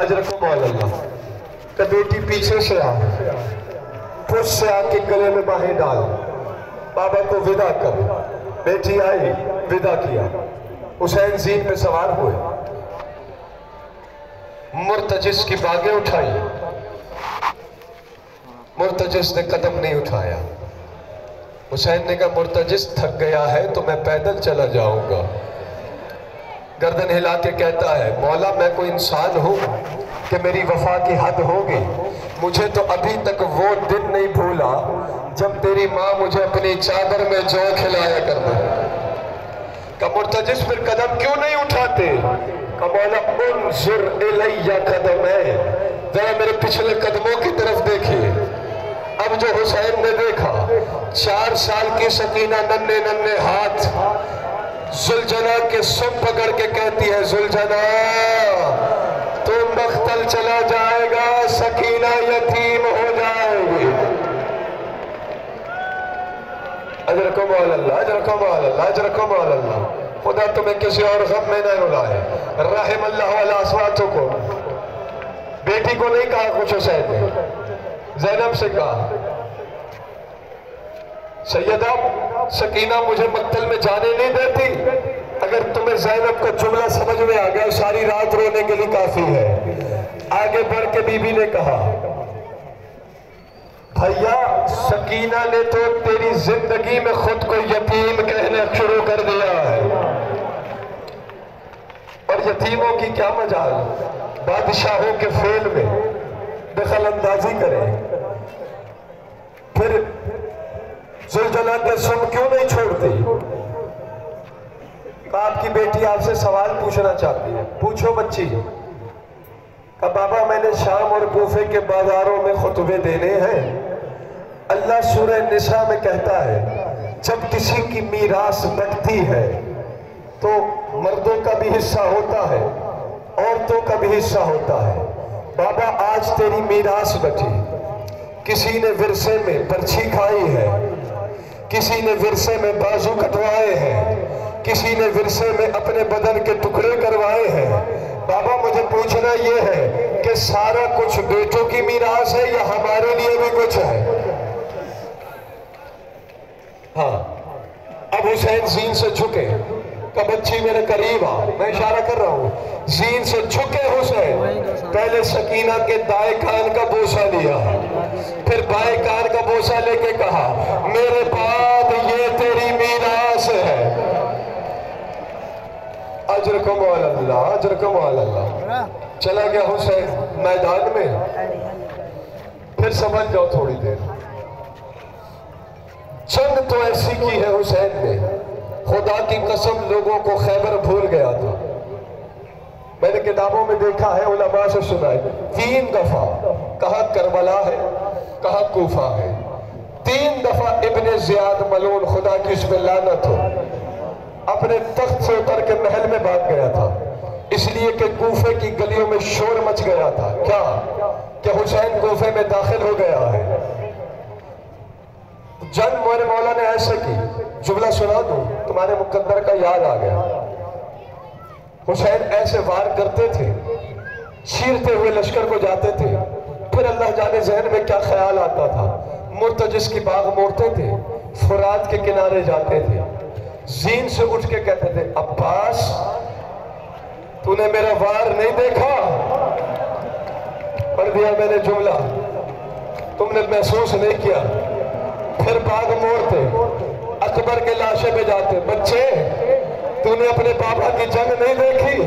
اجرکم اللہ کہ بیٹی پیچھے سے آ پوچھ سے آ کے گلے میں باہیں ڈال بابا کو ودا کر. بیٹی آئی ودا کیا. حسین زین پہ سوار ہوئے. مرتجس کی باگیں اٹھائی. مرتجس نے قدم نہیں اٹھایا. حسین نے کہا مرتجس تھک گیا ہے تو میں پیدل چلا جاؤں گا. گردن ہلا کے کہتا ہے مولا میں کوئی انسان ہوں کہ میری وفا کی حد ہوگی. مجھے تو ابھی تک وہ دن نہیں بھولا جب تیری ماں مجھے اپنی چادر میں جو کھلایا کرتا. کہ مرتجس پھر قدم کیوں نہیں اٹھاتے؟ کہ مولا انظر الیہ قدمے، ذرا میرے پچھلے قدموں کی طرف دیکھیے. اب جو حسین نے دیکھا 4 سال کی سکینہ ننھے ننھے ہاتھ زلجنا کے سم پکڑ کے کہتی ہے زلجنا تو مقتل چلا جائے گا، سکینہ یتیم ہو جائے گی. اجرکم اللہ اجرکم اللہ اجرکم اللہ. خدا تمہیں کسی اور غم میں نہ رلائے. رحم اللہ علی اصواتکم. بیٹی کو نہیں کہا کچھ حسین نے، زینب سے کہا سیدہ سکینہ مجھے مقتل میں جانے نہیں دیتی. اگر تمہیں زینب کا جملہ سمجھ میں آ گیا ساری رات رونے کے لیے کافی ہے. آگے بڑھ کے بی بی نے کہا بھیا سکینہ نے تو تیری زندگی میں خود کو یتیم کہنا شروع کر دیا ہے، اور یتیموں کی کیا مجال بادشاہوں کے فعل میں دخل اندازی کریں. پھر زلجنا کے سم کیوں نہیں چھوڑتی؟ کہ آپ کی بیٹی آپ سے سوال پوچھنا چاہتی ہے. پوچھو بچی. کہ بابا میں نے شام اور کوفے کے بازاروں میں خطبے دینے ہیں. اللہ سورہ نساء میں کہتا ہے جب کسی کی میراث بٹتی ہے تو مردوں کا بھی حصہ ہوتا ہے عورتوں کا بھی حصہ ہوتا ہے. بابا آج تیری میراث بٹی. کسی نے ورثے میں برچھی کھائی ہے، کسی نے ورثے میں بازو کٹوائے ہیں، کسی نے ورثے میں اپنے بدن کے ٹکڑے کروائے ہیں. بابا مجھے پوچھنا یہ ہے کہ سارا کچھ بیٹوں کی میراث ہے یا ہمارے لیے بھی کچھ ہے؟ ہاں. اب حسین زین سے جھکے کہ بچی میرے قریب آ. میں اشارہ کر رہا ہوں. زین سے جھکے حسین. پہلے سکینہ کے دائیں کان کا بوسہ لیا، پھر بائیں کان کا بوسہ لے کے کہا میرے بعد یہ تیری میراث ہے. اجرکم اللہ اجرکم اللہ. چلا گیا حسین میدان میں. پھر سمجھ جاؤ تھوڑی دیر. جنگ تو ایسی کی ہے حسین نے خدا کی قسم لوگوں کو خیبر بھول گیا تھا. میں نے کتابوں میں دیکھا ہے علماء سے سنا ہے 3 دفعہ کہاں کربلا ہے کہاں کوفہ ہے. 3 دفعہ ابن زیاد ملعون خدا کی اس پہ لعنت ہو اپنے تخت سے اتر کے محل میں بھاگ گیا تھا، اس لیے کہ کوفے کی گلیوں میں شور مچ گیا تھا. کیا کہ حسین کوفے میں داخل ہو گیا ہے. جنگ میرے مولا نے ایسے کی. جملہ سنا دوں تمہارے مقدر کا یاد آ گیا. حسین ایسے وار کرتے تھے، چیرتے ہوئے لشکر کو جاتے تھے. پھر اللہ جانے ذہن میں کیا خیال آتا تھا. مرتجس کی باغ موڑتے تھے، فرات کے کنارے جاتے تھے. زین سے اٹھ کے کہتے تھے عباس تو نے میرا وار نہیں دیکھا؟ پڑھ دیا میں نے جملہ، تم نے محسوس نہیں کیا. پھر باغ موڑتے اکبر کے لاشے پہ جاتے بچے تو نے اپنے بابا کی جنگ نہیں دیکھی؟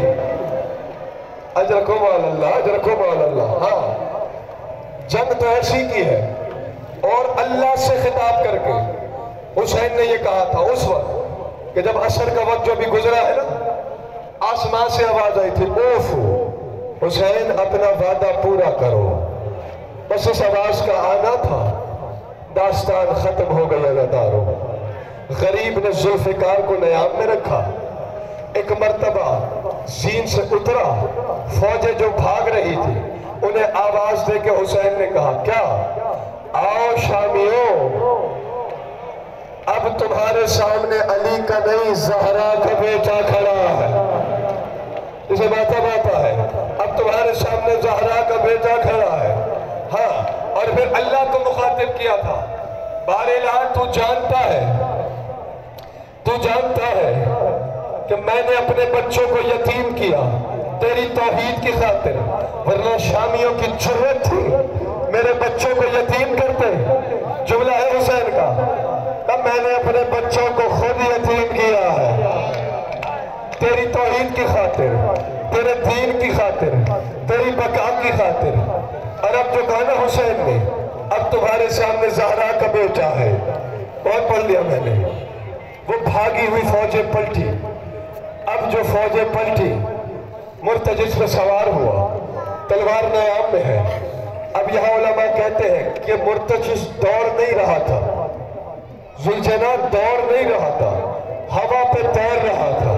اجرکم اللہ اجرکم اللہ. ہاں جنگ تو ایسی کی ہے. اور اللہ سے خطاب کر کے حسین نے یہ کہا تھا اس وقت کہ جب عصر کا وقت جو بھی گزرا ہے نا آسمان سے آواز آئی تھی اوف حسین اپنا وعدہ پورا کرو. بس اس آواز کا آنا تھا. داستان ختم ہو گئی اداروں. غریب نے ذوالفقار کو نیام میں رکھا. ایک مرتبہ زین سے اترا. فوجیں جو بھاگ رہی تھی انہیں آواز دے کے حسین نے کہا کیا آؤ شامیوں اب تمہارے سامنے علی کا نہیں زہرا کا بیٹا کھڑا ہے. اسے باتا ہے اب تمہارے سامنے سامنے زہرا کا بیٹا کھڑا ہے. ہاں، اور پھر اللہ کو مخاطب کیا تھا. بہرحال تو جانتا ہے کہ میں نے اپنے بچوں کو یتیم کیا تیری توحید کی خاطر، ورنہ شامیوں کی جرأت تھی میرے بچوں کو یتیم کرتے. جملہ ہے حسین کا، تب میں نے اپنے بچوں کو خود یتیم کیا ہے تیری توحید کی خاطر، تیرے دین کی خاطر، تیری بقا کی خاطر. اور اب جو کہا نا حسین نے، اب تمہارے سامنے زہرا کا بیٹا ہے. بہت پڑھ لیا میں نے. وہ بھاگی ہوئی فوجیں پلٹی. اب جو فوجیں پلٹی، مرتجز پہ سوار ہوا، تلوار نیام میں ہے. اب یہاں علماء کہتے ہیں کہ مرتجز دوڑ نہیں رہا تھا، ذوالجناح دوڑ نہیں رہا تھا، ہوا پہ تیر رہا تھا.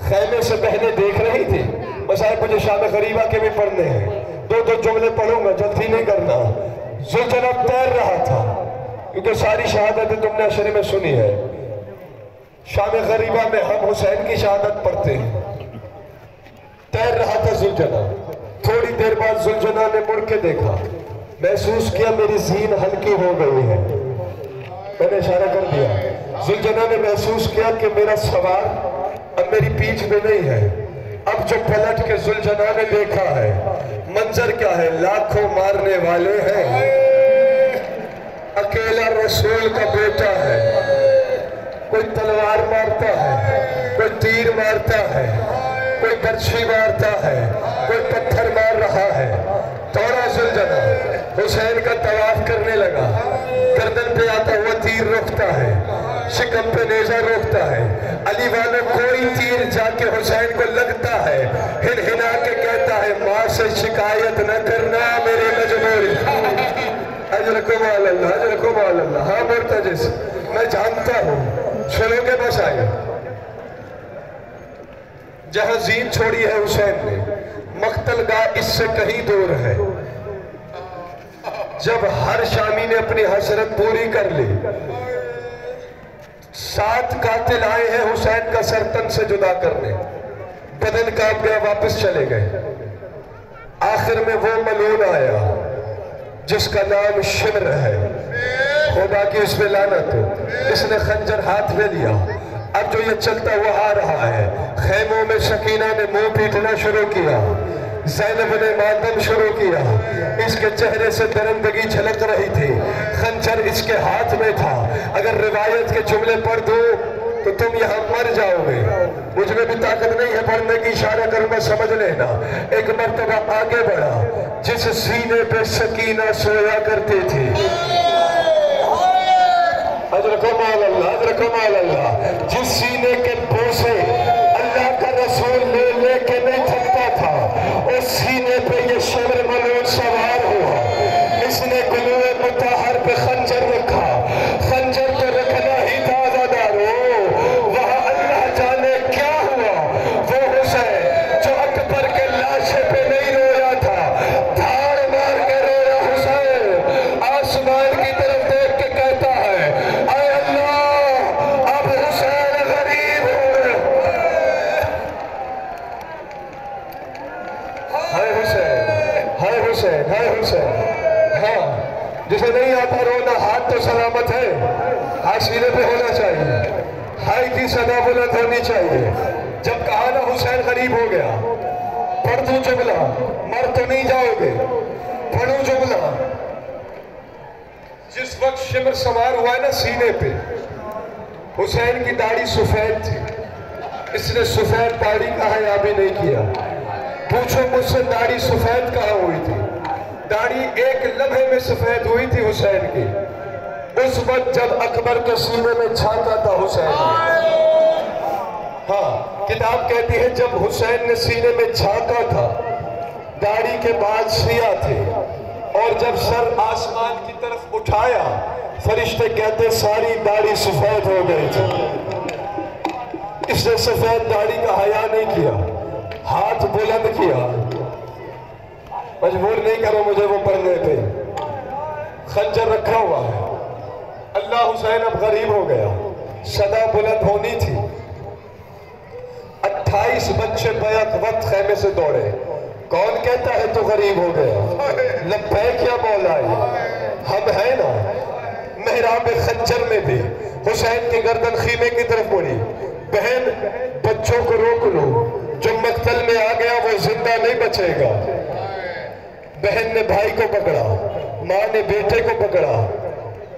خیمے سے بہنیں دیکھ رہی تھی. مسائل مجھے شام غریبہ کے بھی پڑھنے ہیں، دو جملے پڑھوں گا، جلدی نہیں کرنا. ذوالجناح تیر رہا تھا، کیونکہ ساری شہادتیں تم نے عشرے میں سنی ہے. شام غریبہ میں ہم حسین کی شہادت پڑھتے ہیں. تیر رہا تھا ذوالجناح. تھوڑی دیر بعد ذوالجناح نے مڑ کے دیکھا، محسوس کیا میری زین ہلکی ہو گئی ہے. میں نے اشارہ کر دیا. ذوالجناح نے محسوس کیا کہ میرا سوار اب میری پیٹھ میں نہیں ہے. اب جو پلٹ کے ذوالجناح نے دیکھا ہے، منظر کیا ہے؟ لاکھوں مارنے والے ہیں، اکیلا رسول کا بیٹا ہے. کوئی تلوار مارتا ہے، کوئی تیر مارتا ہے، کوئی برچھی مارتا ہے، کوئی پتھر مار رہا ہے. توڑا ذوالجناح حسین کا طواف کرنے لگا. گردن پہ آتا ہوا تیر روکتا ہے، شکم پہ نیزہ روکتا ہے. علی والا کوئی تیر جا کے حسین کو لگتا ہے، ہن ہنا کے کہتا ہے ماں سے شکایت نہ کرنا میرے مجبوری. اجرکم علی اللہ، اجرکم علی اللہ. ہاں مرتجز، میں جانتا ہوں سنو کے بس آئے. جہاں زین چھوڑی ہے حسین نے، مقتل گاہ اس سے کہیں دور ہے. جب ہر شامی نے اپنی حسرت پوری کر لی، 7 قاتل آئے ہیں حسین کا سر تن سے جدا کرنے. بدن کانپ گیا، واپس چلے گئے. آخر میں وہ ملعون آیا جس کا نام شمر ہے. خدا کی اس پہ لعنت ہو. اس نے خنجر ہاتھ میں لیا. اب جو یہ چلتا ہوا آ رہا ہے، خیموں میں سکینہ نے منہ پیٹنا شروع کیا، زینب نے ماتم شروع کیا. اس کے چہرے سے درندگی جھلک رہی تھی. خنجر اس کے ہاتھ میں تھا. اگر روایت کے جملے پڑھ دوں تو تم یہاں مر جاؤ گے. مجھ میں بھی طاقت نہیں ہے پڑھنے کی، اشارہ کروں گا سمجھ لینا. ایک مرتبہ آگے بڑھا. جس سینے پہ سکینہ سویا کرتی تھی، اجرکم علی اللہ، اجرکم علی اللہ. جس سینے کے بوسے اللہ کا رسول لے لے کے نہیں تھکتا تھا، اس سینے پہ یہ شمر ملعون سوار ہوا. اس نے گلوئے مطہر پہ خنجر رکھا. خنجر تو رکھنا ہی تھا آزادارو. وہاں اللہ جانے کیا ہوا. وہ حسین جو اکبر کے لاشے پہ نہیں رویا تھا، دھاڑ مار کے رویا حسین. آسمان کی طرف دیکھ کے کہتا ہے اے اللہ اب حسین غریب ہو. ہائے حسین، ہائے حسین، ہائے حسین. ہاں، جسے نہیں آتا رونا ہاتھ تو سلامت ہے، ہاتھ سینے پہ ہونا چاہیے، ہائے کی صدا بلند ہونی چاہیے. جب کہا نا حسین غریب ہو گیا، پڑھ دوں جملہ، مر تو نہیں جاؤ گے، پڑھو جملہ. جس وقت شمر سوار ہوا ہے نا سینے پہ، حسین کی داڑھی سفید تھی. اس نے سفید داڑھی کا حیا بھی نہیں کیا. پوچھو مجھ سے داڑھی سفید کہاں ہوئی تھی؟ داڑھی ایک لمحے میں سفید ہوئی تھی حسین کی، اس وقت جب اکبر کے سینے میں جھانکا تھا حسین نے. ہاں، کتاب کہتی ہے جب حسین نے سینے میں جھانکا تھا، داڑھی کے بال سیاہ تھے، اور جب سر آسمان کی طرف اٹھایا، فرشتے کہتے ساری داڑھی سفید ہو گئی تھی. اس نے سفید داڑھی کا حیا نہیں کیا، ہاتھ بلند کیا. مجبور نہیں کرو مجھے وہ پڑھنے پہ. خنجر رکھا ہوا ہے. اللہ حسین اب غریب ہو گیا. صدا بلند ہونی تھی. 28 بچے بیک وقت خیمے سے دوڑے. کون کہتا ہے تو غریب ہو گیا؟ لبیک یا مولائی، ہم ہیں نا۔ محراب خنجر میں بھی حسین کی گردن خیمے کی طرف مڑی، بہن بچوں کو روک لو، جو مقتل میں آ گیا وہ زندہ نہیں بچے گا۔ بہن نے بھائی کو پکڑا، ماں نے بیٹے کو پکڑا،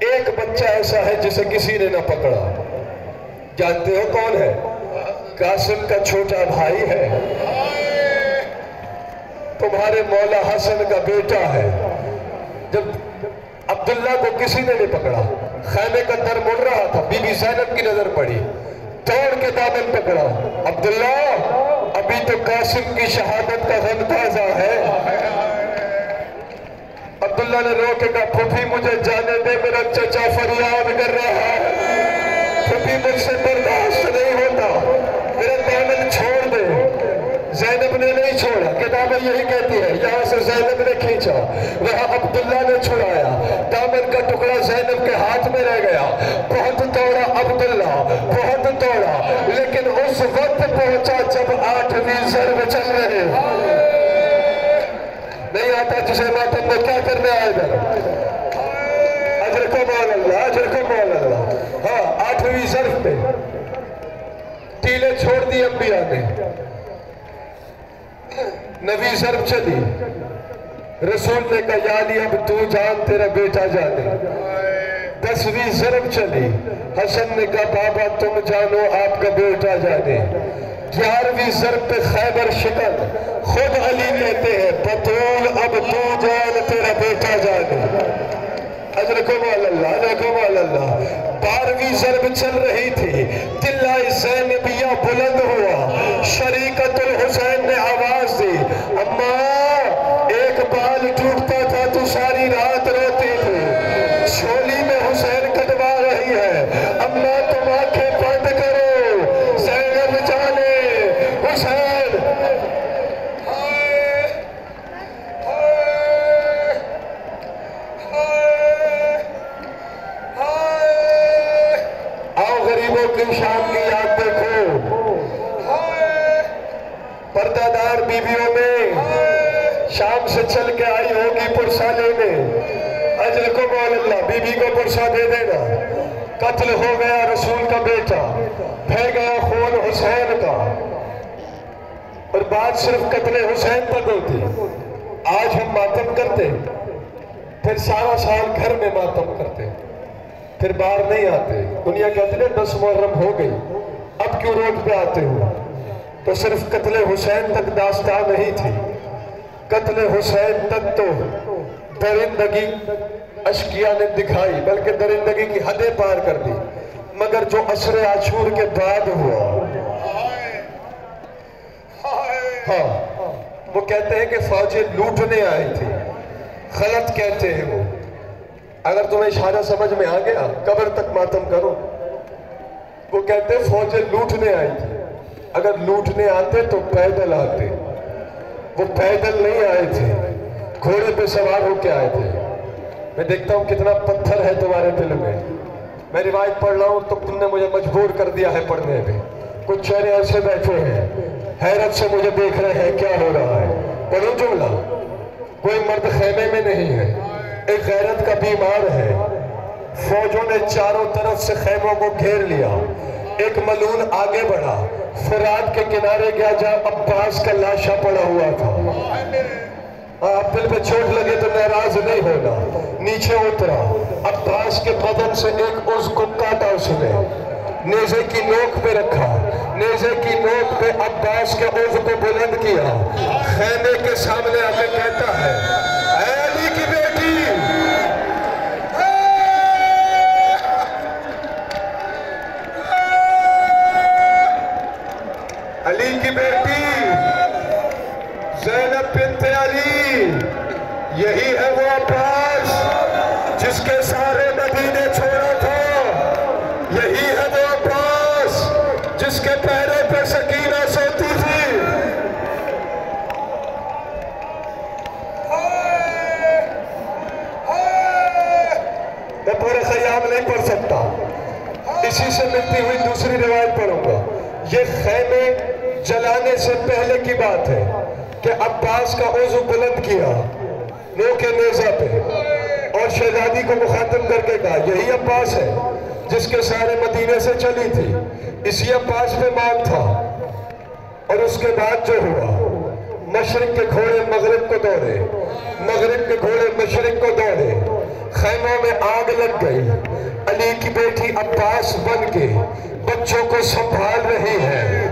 ایک بچہ ایسا ہے جسے کسی نے نہ پکڑا۔ جانتے ہو کون ہے؟ قاسم کا چھوٹا بھائی ہے، تمہارے مولا حسن کا بیٹا ہے۔ جب عبداللہ کو کسی نے نہیں پکڑا، خیمے کا در مڑ رہا تھا، بی بی زینب کی نظر پڑی، توڑ کے دامن پکڑا۔ عبداللہ ابھی تو قاسم کی شہادت کا غم تازہ ہے۔ عبداللہ نے رو کے کہا پھوپھی مجھے جانے دے، میرا چچا فریاد کر رہا ہے، پھوپھی مجھ سے برداشت نہیں ہوتا، میرا دامن چھوڑ دے۔ زینب نے نہیں چھوڑا، کتابیں یہی کہتی ہے، یہاں سے زینب نے کھینچا، وہاں عبداللہ نے چھڑایا، دامن کا ٹکڑا زینب کے ہاتھ میں رہ گیا۔ بہت توڑا عبداللہ، بہت توڑا، لیکن اس وقت پہنچا جب 8ویں ضرب چل رہے۔ نہیں آتا جسے ماتم میں کیا کرنے آئے در؟ اجر کو مول اللہ، اجر کو مول اللہ۔ ہاں 8ویں ضرب پہ تیلے چھوڑ دی انبیاء نے، 9ویں ضرب چلی، رسول نے کہا یا علی اب تو جان تیرا بیٹا جانے۔ 10ویں ضرب چلی، حسن نے کہا بابا تم جانو آپ کا بیٹا جانے۔ 11ویں ضرب پہ خیبر شکن، خود علی کہتے ہیں بطول اب تو جان تیرا بیٹا جانے۔ اجرکم اللہ، اجرکم اللہ۔ 12ویں ضرب چل رہی تھی، دلہ زینبیہ بلند ہوا، شریکت الحسین نے آواز دی، اماں ایک بال ٹوٹتا تھا تو ساری رات روتی تھی، چھولی میں حسین کٹوا رہی ہے، اماں تم آنکھیں بند کرو، زینب جانے حسین۔ آؤ غریبوں کی شام کی یاد دیکھو، پردہ دار بیویوں میں شام سے چل کے آئی ہوگی پرسہ لینے، اجر کو مول اللہ، بی بی کو پرسہ دے دینا۔ قتل ہو گیا رسول کا بیٹا، بہہ گیا خون حسین کا، اور بات صرف قتل حسین تک ہوتی۔ آج ہم ماتم کرتے، پھر سارا سال گھر میں ماتم کرتے، پھر باہر نہیں آتے۔ دنیا کہتے ہیں 10 محرم ہو گئی، اب کیوں روڈ پہ آتے ہو؟ تو صرف قتل حسین تک داستان نہیں تھی، قتل حسین تک تو درندگی اشکیہ نے دکھائی، بلکہ درندگی کی حدیں پار کر دی، مگر جو عصر عاشور کے بعد ہوا، ہاں وہ کہتے ہیں کہ فوجیں لوٹنے آئی تھی، غلط کہتے ہیں وہ۔ اگر تمہیں اشارہ سمجھ میں آ گیا قبر تک ماتم کرو۔ وہ کہتے ہیں فوجیں لوٹنے آئی تھی، اگر لوٹنے آتے تو پیدل آتے، وہ پیدل نہیں آئے تھے، گھوڑے پہ سوار ہو کے آئے تھے۔ میں دیکھتا ہوں کتنا پتھر ہے تمہارے دل میں، میں روایت پڑھ رہا ہوں تو تم نے مجھے مجبور کر دیا ہے پڑھنے پہ۔ کچھ چہرے ایسے بیٹھے ہیں حیرت سے مجھے دیکھ رہے ہیں کیا ہو رہا ہے۔ پڑھو جملہ، کوئی مرد خیمے میں نہیں ہے، ایک غیرت کا بیمار ہے، فوجوں نے چاروں طرف سے خیموں کو گھیر لیا، ایک ملون آگے بڑھا، فرات کے کنارے گیا جہاں عباس کا لاشا پڑا ہوا تھا۔ آپ دل پہ چوٹ لگے تو ناراض نہیں ہونا، نیچے اترا، عباس کے بدن سے ایک عضو کو کاٹا اس نے، نیزے کی نوک پہ رکھا، نیزے کی نوک پہ عباس کے عضو کو بلند کیا، خیمے کے سامنے آ کے کہتا ہے اے علی کی بیٹی، علی کی بیٹی زینب بنت علی، یہی ہے وہ عباس جس کے سارے مدینے چھوڑا تھا، یہی ہے وہ عباس جس کے پیروں پہ سکینہ سوتی تھی۔ میں پورے خیام نہیں پڑھ سکتا، اسی سے ملتی ہوئی دوسری روایت پڑھوں گا۔ یہ خیمے جلانے سے پہلے کی بات ہے کہ عباس کا عضو بلند کیا نوکے نیزہ پہ اور شہزادی کو مخاطب کر کے کہا یہی عباس ہے جس کے سارے مدینے سے چلی تھی، اسی عباس پہ مان تھا۔ اور اس کے بعد جو ہوا، مشرق کے گھوڑے مغرب کو دوڑے، مغرب کے گھوڑے مشرق کو دوڑے، خیموں میں آگ لگ گئی، علی کی بیٹی عباس بن کے بچوں کو سنبھال رہی ہے۔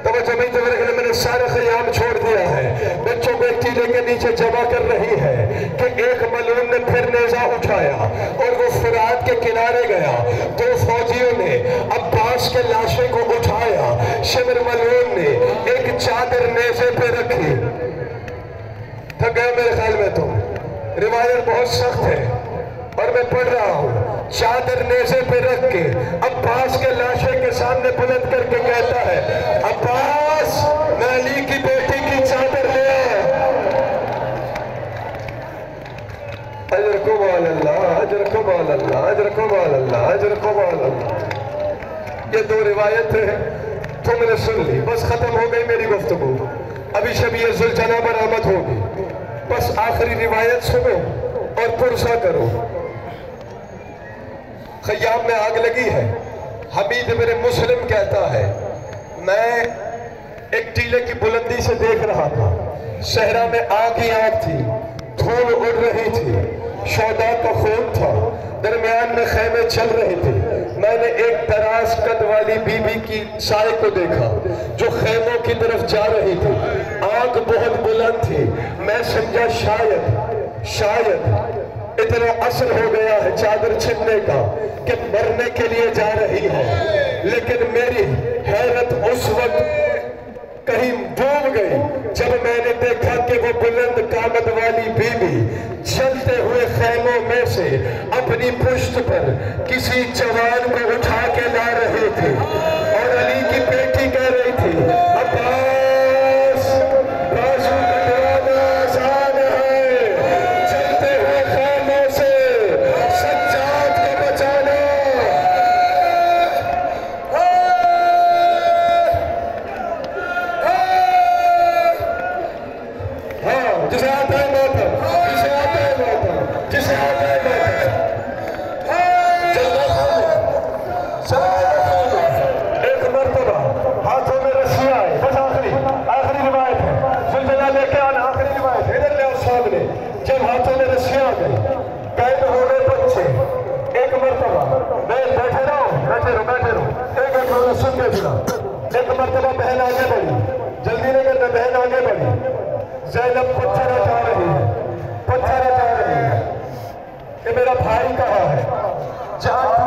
توجہ نہیں تو میں نے سارا خیام چھوڑ دیا ہے، بچوں کو ایک ٹیلے کے نیچے جمع کر رہی ہے کہ ایک ملعون نے پھر نیزہ اٹھایا اور وہ فرات کے کنارے گیا، تو فوجیوں نے عباس کے لاشے کو اٹھایا، شمر ملعون نے ایک چادر نیزے پہ رکھی۔ تھک گئے میرے خیال میں تم، روایت بہت سخت ہے اور میں پڑھ رہا ہوں۔ چادر نیزے پہ رکھ کے عباس کے لاشے کے سامنے بلند کر کے کہتا ہے عباس میں علی کی بیٹی کی چادر لے آیا۔ اجرکم علی اللہ، اجرکم علی اللہ، اجرکم علی اللہ، اجرکم علی اللہ۔ یہ دو روایت ہے، تم نے سن لی، بس ختم ہو گئی میری گفتگو۔ ابھی شبیہ ذوالجلال برآمد ہوگی، بس آخری روایت سنو اور پرسہ کرو۔ خیام میں آگ لگی ہے، حمید بن مسلم کہتا ہے میں ایک ٹیلے کی بلندی سے دیکھ رہا تھا، صحرا میں آگ ہی آگ تھی، دھول اڑ رہی تھی، شہداء کا خون تھا، درمیان میں خیمے چل رہے تھے۔ میں نے ایک دراز قد والی بی بی کی سائے کو دیکھا جو خیموں کی طرف جا رہی تھی، آگ بہت بلند تھی، میں سمجھا شاید اتنا اثر ہو گیا ہے چادر چھننے کا کہ مرنے کے لیے جا رہی ہے، لیکن میری حیرت اس وقت کہیں ڈوب گئی جب میں نے دیکھا کہ وہ بلند قامت والی بی بی جلتے ہوئے خیموں میں سے اپنی پشت پر کسی جوان کو اٹھا کے لا رہے تھے اور علی کی بیٹی کہہ رہی تھی عباس بازو کٹوانا آسان ہے، جلتے ہوئے خیموں سے سجاد کو بچانا۔ ہاں جسے آتا ہے ماتم، جسے آتا ہے ماتم، جسے آتا ہے ماتم، جلدہ خانو ایک مرتبہ ہاتھوں میں رسیاں آئے، بس آخری روایت ہے، زلزلہ لے کے آنا، آخری روایت ہے، ادھر لے آؤ سامنے۔ جب ہاتھوں میں رسیاں آ گئی، قید ہو گئے بچے، ایک مرتبہ بیٹھے رہو، ایک سن کے پھرا، ایک مرتبہ بہن آگے بڑھی، جلدی نہیں کرنا، بہن آگے بڑھی، زینب پتھر ہٹا رہی ہے کہ میرا بھائی کہاں ہے، جہاں